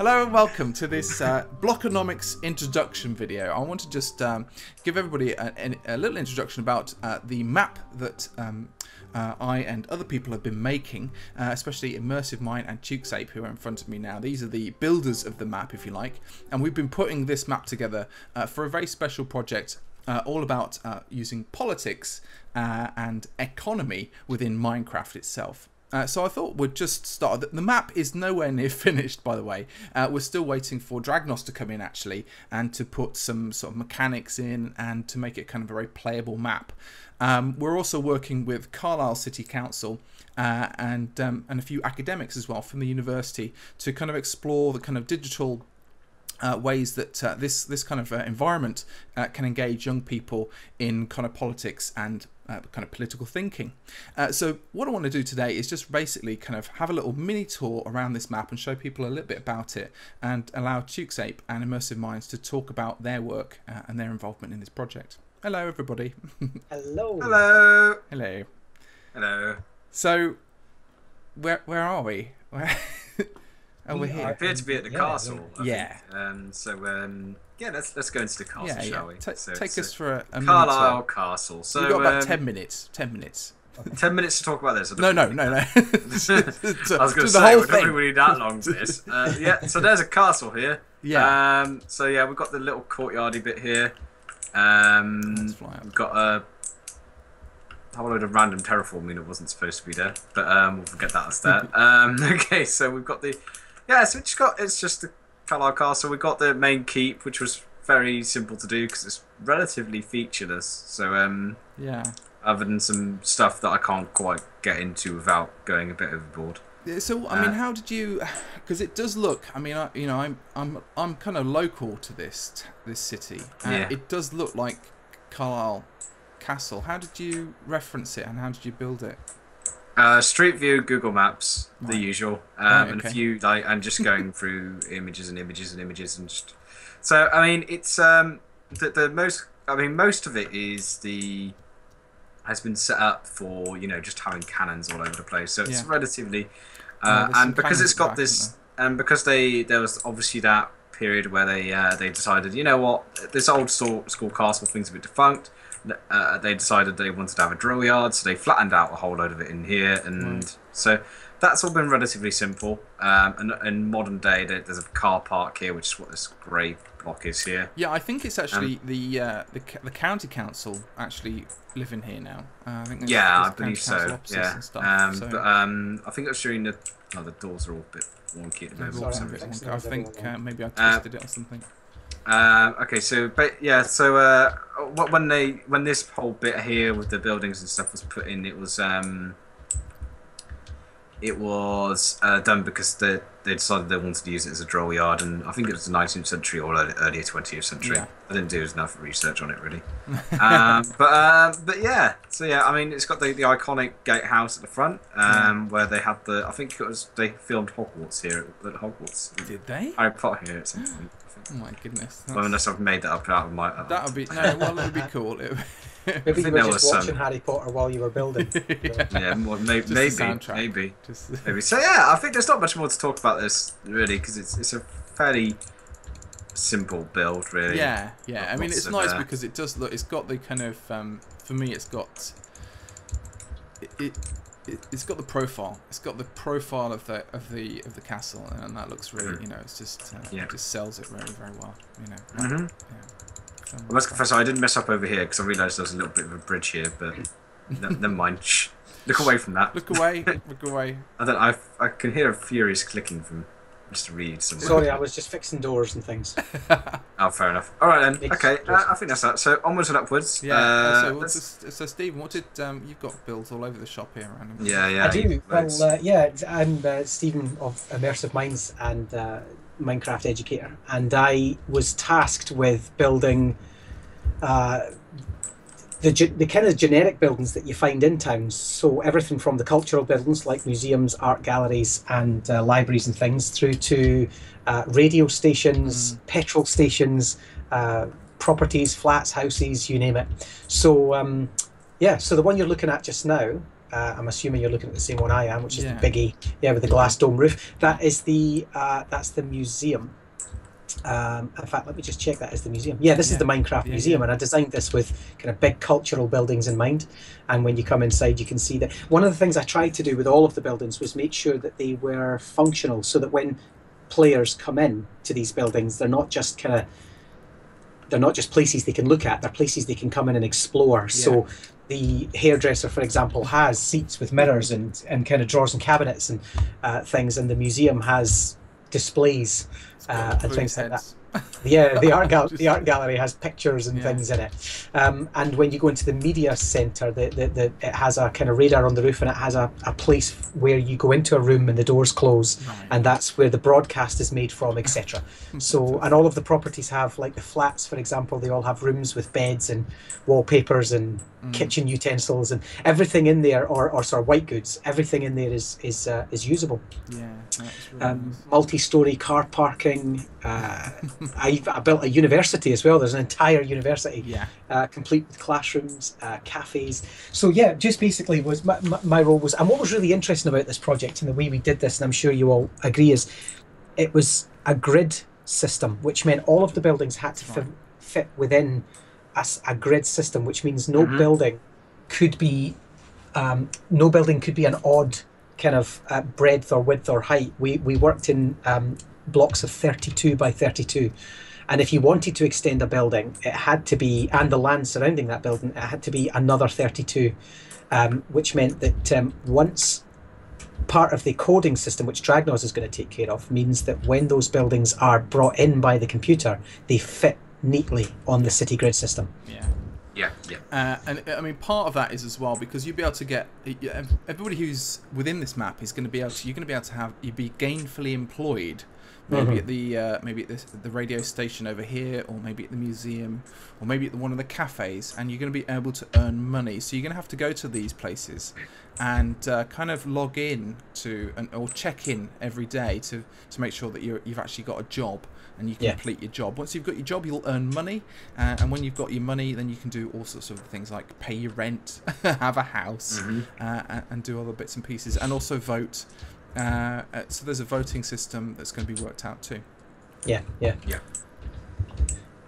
Hello and welcome to this Blockanomics introduction video. I want to just give everybody a little introduction about the map that I and other people have been making, especially Immersive Mind and Tukesape, who are in front of me now. These are the builders of the map, if you like, and we've been putting this map together for a very special project all about using politics and economy within Minecraft itself. So I thought we'd just start. The map is nowhere near finished, by the way. We're still waiting for Dragnos to come in, actually, and to put some sort of mechanics in and to make it kind of a very playable map. We're also working with Carlisle City Council and a few academics as well from the university to kind of explore the kind of digital ways that this kind of environment can engage young people in kind of politics and kind of political thinking. So what I want to do today is just basically kind of have a little mini tour around this map and show people a little bit about it and allow Tukesape and Immersive Minds to talk about their work and their involvement in this project. Hello everybody. Hello. Hello. Hello. Hello. So where are we? Oh, we're I here. appear to be at the castle. Yeah. Yeah, let's go into the castle, shall we? So take us for a minute. Carlisle Castle. So we've got about 10 minutes. 10 minutes. 10 minutes to talk about this. No. I was going to say, we don't really need that long for this. Yeah, so there's a castle here. Yeah. So yeah, we've got the little courtyardy bit here. We've got a whole load of random terraforming that wasn't supposed to be there, but we'll forget that as that. Okay, so we've got the so it's just the Carlisle Castle. We've got the main keep, which was very simple to do because it's relatively featureless. So yeah. Other than some stuff that I can't quite get into without going a bit overboard. So I mean, how did you? Because it does look. I mean, I'm kind of local to this city. Yeah. It does look like Carlisle Castle. How did you reference it and how did you build it? Street View, Google Maps, the usual, and okay. a few and just going through images and images and images and just. So I mean, it's the most. I mean, most of it has been set up for just having cannons all over the place. So it's relatively, and because it's got this, and because there was obviously that period where they decided, you know what, this old school castle thing's a bit defunct. They decided they wanted to have a drill yard, so they flattened out a whole load of it in here, and so that's all been relatively simple. And in modern day, there's a car park here, which is what this grey block is here. Yeah, I think it's actually the county council actually live in here now. I think I believe so. Yeah, and stuff, but I think it's during the doors are all a bit wonky at the moment. I think maybe I twisted it or something. Okay, so when this whole bit here with the buildings and stuff was put in, it was done because they decided they wanted to use it as a drill yard, and I think it was the 19th century or earlier 20th century. Yeah. I didn't do enough research on it really. But yeah, so yeah, I mean, it's got the iconic gatehouse at the front, where they had I think it was they filmed Hogwarts here at Hogwarts. Did they? Harry Potter here at some point. Oh my goodness. Well, unless I've made that up out of my. That would be that would be cool. Maybe you were just watching Harry Potter while you were building. Yeah, maybe. So yeah, I think there's not much more to talk about this really because it's a fairly simple build really. Yeah. I mean, it's nice because it does look. It's got the kind of for me, it's got it's got the profile. It's got the profile of the castle, and that looks really, it's just it just sells it very, very well. I must confess, I didn't mess up over here because I realised there was a little bit of a bridge here, but never mind. Shh. Look away from that. Look away. Look away. I can hear a furious clicking from Mr. Reed somewhere. Sorry, I was just fixing doors and things. Oh, fair enough. All right then. Okay, I think that's that. So onwards and upwards. Yeah. So Stephen, what did you've got builds all over the shop here? Yeah. I do. Well, I'm Stephen of Immersive Minds and Minecraft educator, and I was tasked with building the kind of generic buildings that you find in towns. So everything from the cultural buildings like museums, art galleries and libraries and things through to radio stations, petrol stations, properties, flats, houses, you name it. So so the one you're looking at just now I'm assuming you're looking at the same one I am, which is the biggie, with the glass dome roof. That is that's the museum. In fact, let me just check that is the museum. Yeah, this is the Minecraft museum, and I designed this with kind of big cultural buildings in mind. And when you come inside, you can see that one of the things I tried to do with all of the buildings was make sure that they were functional, so that when players come in to these buildings, they're not just places they can look at, they're places they can come in and explore. So the hairdresser, for example, has seats with mirrors and kind of drawers and cabinets and things, and the museum has displays and things like that. The art gallery has pictures and things in it. And when you go into the media centre, it has a kind of radar on the roof, and it has a place where you go into a room and the doors close, and that's where the broadcast is made from, etc. So, and all of the properties have, like the flats, for example, they all have rooms with beds and wallpapers and kitchen utensils and everything in there, or sort of white goods. Everything in there is usable. Yeah, that's really nice. Multi-story car parking. I built a university as well. There's an entire university, complete with classrooms, cafes. So yeah, just basically was my role was, and what was really interesting about this project and the way we did this, and I'm sure you all agree, is it was a grid system, which meant all of the buildings had to fit within a grid system, which means no building could be an odd kind of breadth or width or height. We worked in blocks of 32 by 32, and if you wanted to extend a building, it had to be, and the land surrounding that building, it had to be another 32, which meant that once part of the coding system, which Dragnos is going to take care of, means that when those buildings are brought in by the computer, they fit neatly on the city grid system. And I mean, part of that is as well because you'll be able to get everybody who's within this map is going to be able to, you're going to be able to have, you'd be gainfully employed. Maybe at the radio station over here, or maybe at the museum, or maybe at one of the cafes, and you're going to be able to earn money. So you're going to have to go to these places and kind of log in to or check in every day to make sure that you've actually got a job and you complete your job. Once you've got your job, you'll earn money, and when you've got your money, then you can do all sorts of things like pay your rent, have a house, and do other bits and pieces, and also vote. So there's a voting system that's going to be worked out too. Yeah.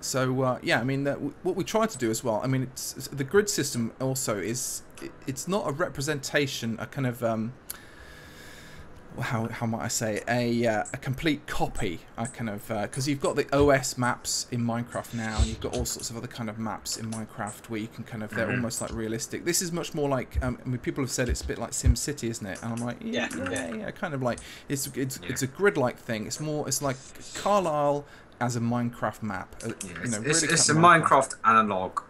So I mean, what we try to do as well. I mean, it's the grid system also is. It's not a representation, a kind of how might I say, a complete copy. I kind of because you've got the OS maps in Minecraft now, and you've got all sorts of other kind of maps in Minecraft where you can kind of they're almost like realistic. This is much more like I mean, people have said it's a bit like SimCity, isn't it? And I'm like, yeah, kind of like it's a grid-like thing. It's like Carlisle as a Minecraft map. You know, it's a Minecraft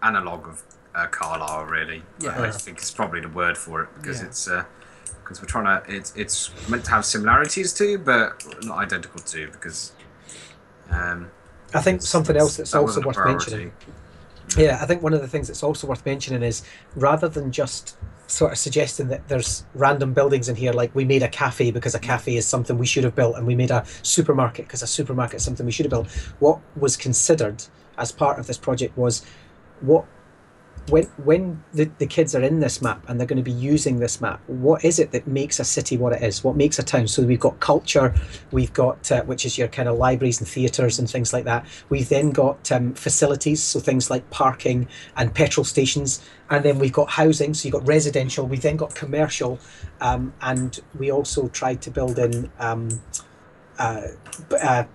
analog of Carlisle, really. I think it's probably the word for it because it's. Because we're trying to, it's meant to have similarities to, but not identical to, because I think something else that's also worth mentioning. Yeah, I think one of the things that's also worth mentioning is, rather than just sort of suggesting that there's random buildings in here, like we made a cafe because a cafe is something we should have built, and we made a supermarket because a supermarket is something we should have built. What was considered as part of this project was when the kids are in this map and they're going to be using this map, what is it that makes a city what it is? What makes a town? So we've got culture, we've got which is your kind of libraries and theatres and things like that. We've then got facilities, so things like parking and petrol stations, and then we've got housing, so you've got residential. We've then got commercial, and we also tried to build in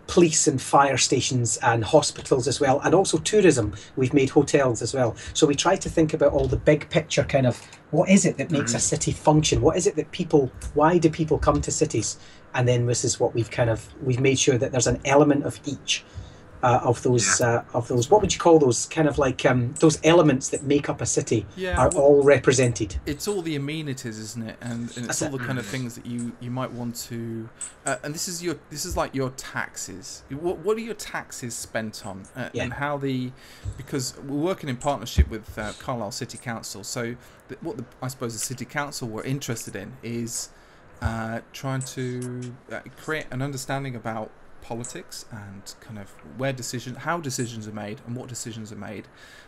police and fire stations and hospitals as well, and also tourism. We've made hotels as well. So we try to think about all the big picture kind of, what is it that makes a city function? What is it that why do people come to cities? And then this is what we've made sure that there's an element of each of those. What would you call those? Kind of like those elements that make up a city are all represented. It's all the amenities, isn't it? And it's all the kind of things that you might want to. And this is like your taxes. What are your taxes spent on? And how because we're working in partnership with Carlisle City Council. So I suppose the City Council were interested in is trying to create an understanding about politics and kind of how decisions are made and what decisions are made,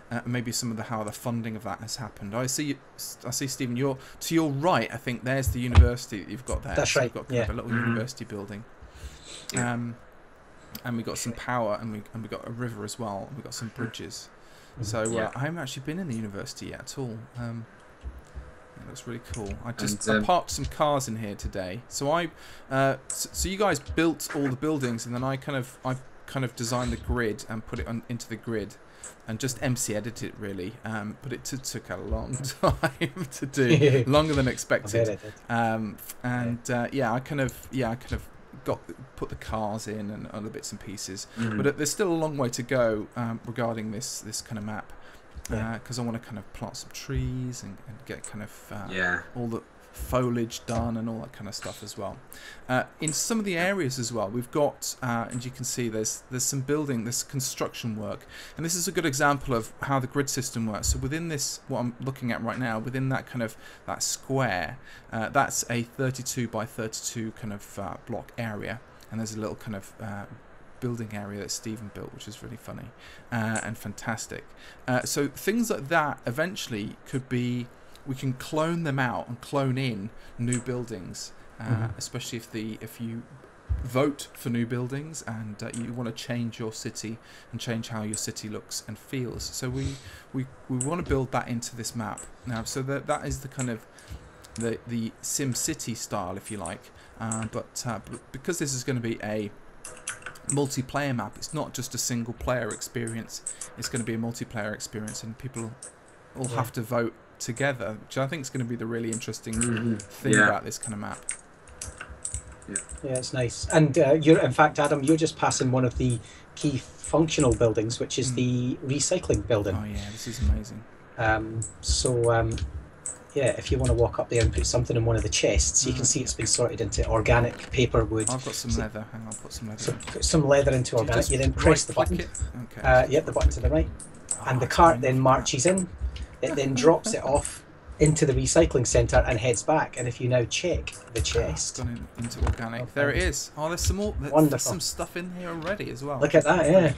and maybe some of how the funding of that has happened. I see, Stephen, to your right. I think there's the university that you've got there. That's right. You've got kind of a little university building, and we got some power, and we got a river as well, and we got some bridges. So I haven't actually been in the university yet at all. It looks really cool. I parked some cars in here today. So so you guys built all the buildings, and then I kind of designed the grid and put it into the grid, and just MC edited it really. But it took a long time to do, longer than expected. I kind of put the cars in and other bits and pieces. But there's still a long way to go regarding this kind of map. Because I want to kind of plant some trees and get kind of all the foliage done and all that kind of stuff as well. In some of the areas as well, we've got, and you can see there's there's construction work, and this is a good example of how the grid system works. So within this, what I'm looking at right now, within that kind of that square, that's a 32 by 32 kind of block area, and there's a little kind of building area that Stephen built, which is really funny and fantastic. So things like that eventually could be, we can clone them out and clone in new buildings, especially if you vote for new buildings and you want to change your city and change how your city looks and feels. So we want to build that into this map now. So that is the kind of the Sim City style, if you like. But because this is going to be a multiplayer map, it's not just a single player experience, it's going to be a multiplayer experience, and people all have to vote together, which I think is going to be the really interesting thing about this kind of map. Yeah, it's nice. And in fact, Adam, you're just passing one of the key functional buildings, which is the recycling building. Oh yeah, this is amazing. If you want to walk up there and put something in one of the chests, you can see it's been sorted into organic, paper, wood. I've got some leather. Hang on, I'll put some leather in. Put some leather into organic. You then press the button. Okay. The button to the right. And the cart then marches in. It then drops it off into the recycling centre and heads back. And if you now check the chest... It's gone into organic. There it is. Oh, there's some more. There's some stuff in here already as well. Look at that,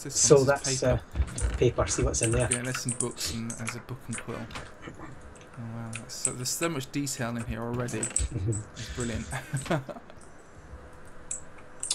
so that's paper. See what's in there. Yeah, there's some books, and there's a book and quill. Oh wow, there's so much detail in here already. It's brilliant.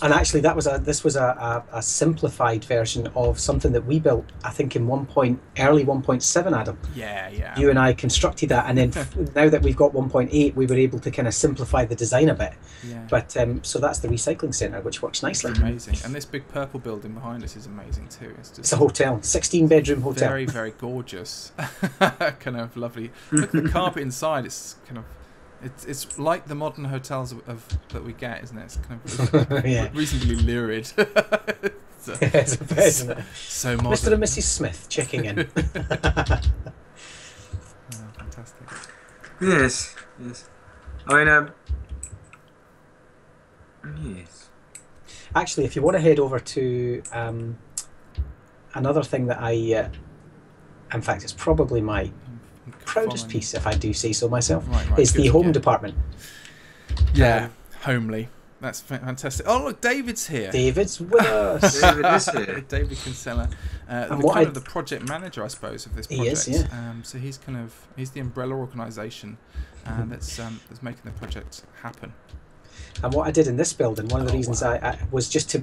And actually, this was a simplified version of something that we built, I think, in early 1.7, Adam. Yeah. You and I constructed that, and then now that we've got 1.8, we were able to kind of simplify the design a bit. Yeah. But so that's the recycling centre, which works nicely. It's amazing, and this big purple building behind us is amazing too. It's a hotel, 16-bedroom hotel. Very, very gorgeous. Kind of lovely. Look at the carpet inside. It's kind of. It's like the modern hotels that we get, isn't it? It's kind of reasonably lurid. It's a bit, isn't it? So modern. Mr. and Mrs. Smith checking in. Fantastic. Yes. I mean, yes. Actually, if you want to head over to another thing that in fact, it's probably my proudest piece, if I do say so myself, is the home department. Yeah, homely. That's fantastic. Oh look, David's here. David's with us. David is here. David Kinsella, the project manager, I suppose, of this project. He is, yeah. So he's the umbrella organisation that's making the project happen. And what I did in this building, one of the reasons I was just to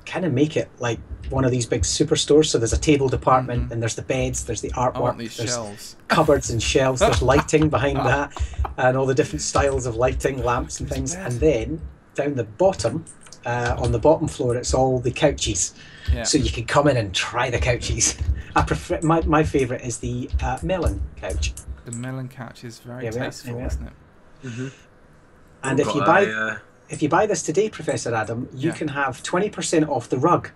kind of make it like one of these big superstores. So there's a table department, and there's the beds, there's the artwork, there's shelves, cupboards and shelves, there's lighting behind that, and all the different styles of lighting, lamps and things. And then down the bottom, on the bottom floor, it's all the couches. Yeah. So you can come in and try the couches. I prefer my favourite is the melon couch. The melon couch is very tasteful, isn't it? Mm-hmm. And if you buy this today, Professor Adam, you can have 20% off the rug.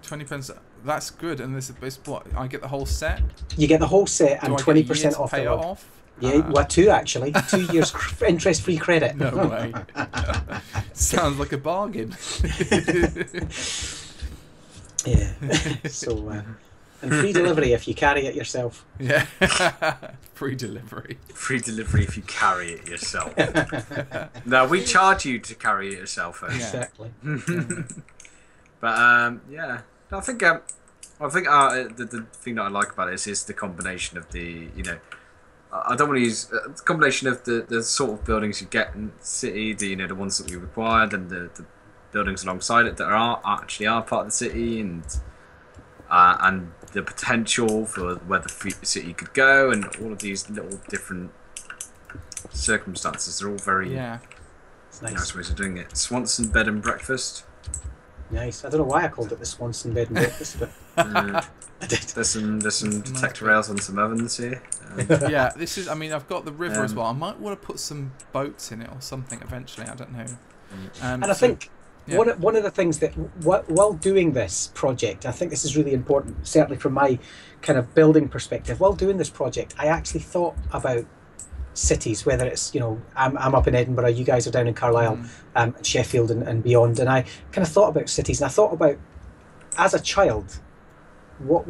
20%. That's good. And this is what I get the whole set. You get the whole set and 20% off the rug. Off? Yeah, well, 2 actually. 2 years interest-free credit. No way. Sounds like a bargain. Yeah. So And free delivery if you carry it yourself. Yeah. Free delivery. Free delivery if you carry it yourself. No, we charge you to carry it yourself. Yeah. Exactly. But yeah, I think the thing that I like about this is the combination of the, you know, I don't want to use the combination of the sort of buildings you get in the city, the, you know, the ones that we required, and the buildings alongside it that are part of the city, and the potential for where the city could go, and all of these little different circumstances. They're all very nice ways of doing it. Swanson Bed and Breakfast. Nice. I don't know why I called it the Swanson Bed and Breakfast, but I did. There's some detector rails on some ovens here. Yeah, this is. I mean, I've got the river as well. I might want to put some boats in it or something eventually. I don't know. And I think one of the things that while doing this project, I think this is really important. Certainly from my kind of building perspective, while doing this project, I actually thought about cities, whether it's, you know, I'm up in Edinburgh, you guys are down in Carlisle, Sheffield and beyond, and I kind of thought about cities, and I thought about, as a child, what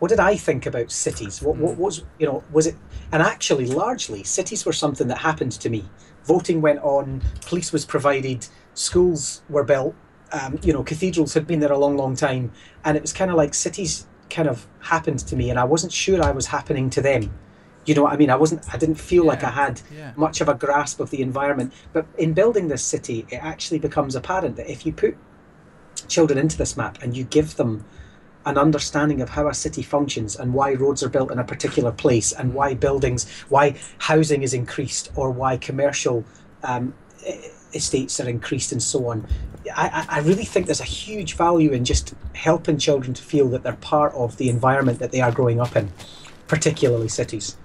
did I think about cities? What was, you know, was it? And actually, largely, cities were something that happened to me. Voting went on, police was provided, schools were built, you know, cathedrals had been there a long, long time, and it was kind of like cities kind of happened to me, and I wasn't sure I was happening to them. You know what I mean? I didn't feel like I had much of a grasp of the environment. But in building this city, it actually becomes apparent that if you put children into this map and you give them an understanding of how a city functions and why roads are built in a particular place and why housing is increased or why commercial estates are increased and so on, I really think there's a huge value in just helping children to feel that they're part of the environment that they are growing up in, particularly cities.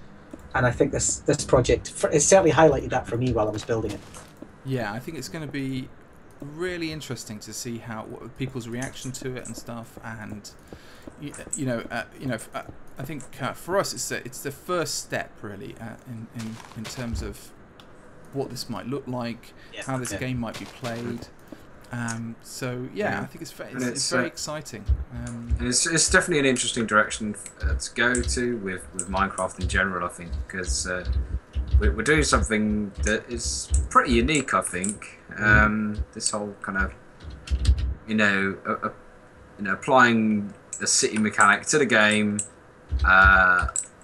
And I think this project, it certainly highlighted that for me while I was building it. Yeah, I think it's going to be really interesting to see what people's reaction to it and stuff. And I think for us, it's the first step really in terms of what this might look like, how this game might be played. So yeah, I think it's very exciting. It's definitely an interesting direction to go to with Minecraft in general. I think because we're doing something that is pretty unique. I think this whole kind of applying a city mechanic to the game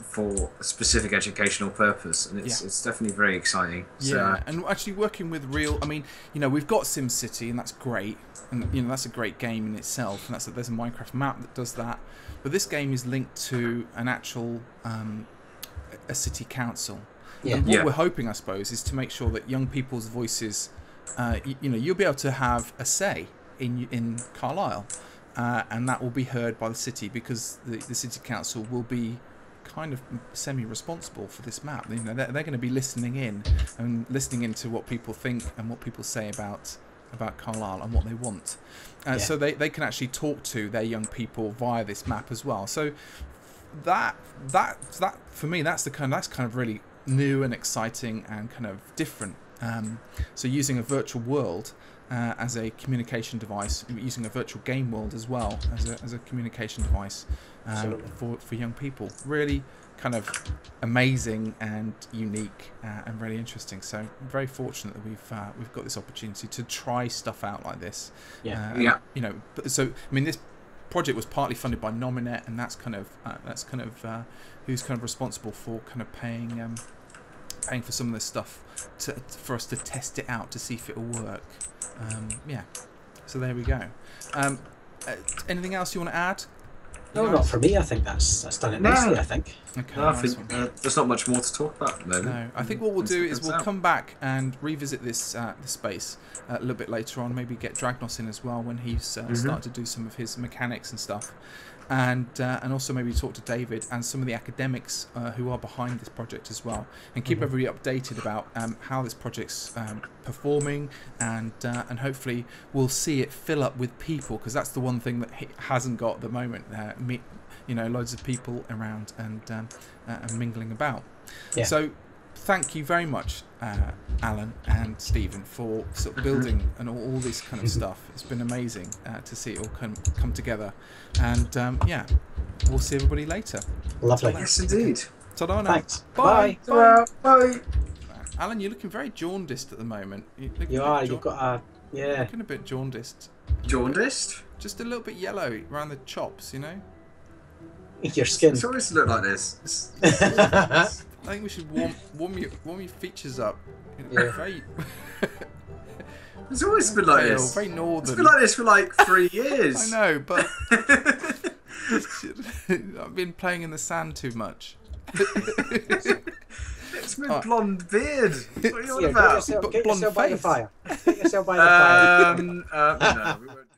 for a specific educational purpose, and it's definitely very exciting. Yeah, and actually working with real. I mean, we've got SimCity, and that's great, and that's a great game in itself. And there's a Minecraft map that does that, but this game is linked to an actual a city council. Yeah. And what we're hoping, I suppose, is to make sure that young people's voices, you'll be able to have a say in Carlisle, and that will be heard by the city because the city council will be kind of semi-responsible for this map. They're going to be listening into what people think and what people say about Carlisle and what they want. So they can actually talk to their young people via this map as well. So that for me, that's kind of really new and exciting and kind of different. So using a virtual world as a communication device, using a virtual game world as well as a communication device for young people, really kind of amazing and unique and really interesting. So I'm very fortunate that we've got this opportunity to try stuff out like this. So I mean, this project was partly funded by Nominet, and that's kind of who's kind of responsible for kind of paying for some of this stuff for us to test it out to see if it will work. So there we go. Anything else you want to add? No, not for me. I think that's done it nicely. I think. Okay. No, I think there's not much more to talk about at the moment. No, I think what we'll do is we'll come back and revisit this space a little bit later on. Maybe get Dragnos in as well when he's started to do some of his mechanics and stuff. And also maybe talk to David and some of the academics who are behind this project as well, and keep everybody updated about how this project's performing, and hopefully we'll see it fill up with people, because that's the one thing that it hasn't got at the moment. Loads of people around and mingling about. Yeah. So thank you very much, Alan and Stephen, for sort of building and all this kind of stuff. It's been amazing to see it all come together. And yeah, we'll see everybody later. Lovely. Yes, indeed. Ta-da now. Thanks. Bye. Bye. Bye. Alan, you're looking very jaundiced at the moment. You are. You've got a looking a bit jaundiced. Jaundiced? Just a little bit yellow around the chops, you know. Your skin. It's always looked like this. I think we should warm your features up. Yeah. Very. It's always been like pale, this. Very northern. It's been like this for like 3 years. I know, but I've been playing in the sand too much. It's my blonde beard. What are you on Yeah, about? get yourself by the fire. Get yourself by the fire. No, we won't.